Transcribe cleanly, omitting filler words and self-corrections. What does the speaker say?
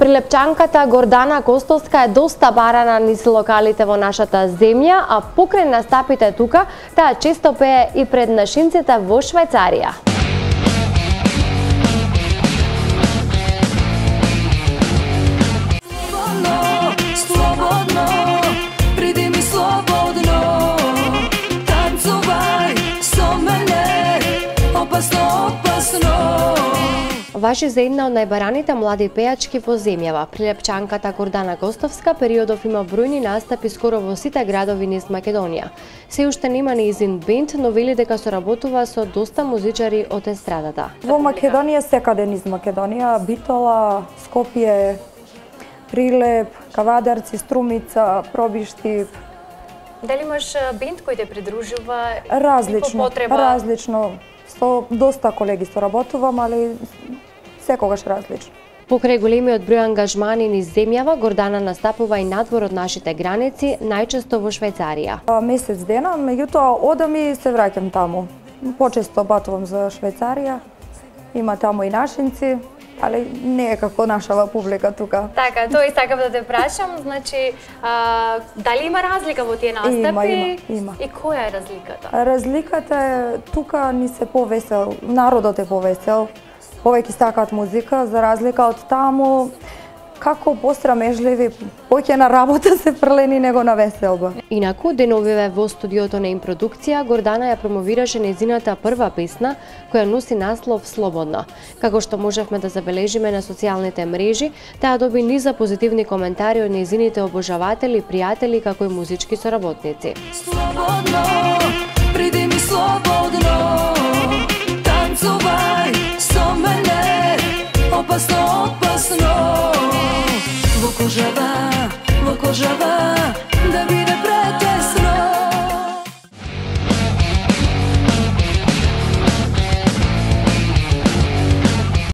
Прилепчанката Гордана Костовска е доста барана низ локалите во нашата земја, а покрај настапите тука, таа често пее и пред нашинците во Швајцарија. Важи за една од најбараните млади пејачки во земјава. Прилепчанката Гордана Костовска периодов има бројни настапи скоро во сите градови низ Македонија. Се уште нема нејзин бенд, но вели дека соработува со доста музичари од естрадата. Во Македонија секаде низ Македонија, Битола, Скопје, Прилеп, Кавадарци, Струмица, Пробиштип. Дали имаш бенд кој те придружува? Различно. Со доста колеги соработувам, али секогаш различно. Покрај големиот број ангажмани низ земјава, Гордана настапува и надвор од нашите граници, најчесто во Швајцарија. Месец дена, меѓутоа одам и се враќам таму. Почесто патувам за Швајцарија, има таму и нашинци, али не е како нашава публика тука. Така, тоа и сакав да те прашам, значи, дали има разлика во тие настапи? Има. И која е разликата? Разликата е, тука ни се повесел, народот е повесел, повеќе сакаат музика, за разлика од таму, како пострамежливи, поќе на работа се фрлени него на веселба. Инаку, деновиве во студиото на Импродукција, Гордана ја промовираше нејзината прва песна, која носи наслов Слободно. Како што можевме да забележиме на социјалните мрежи, таа доби низа позитивни коментари од нејзините обожаватели, пријатели, како и музички соработници. Слободно, приди ми слободно, танцувај со мене, опасно, опасно. Во кожава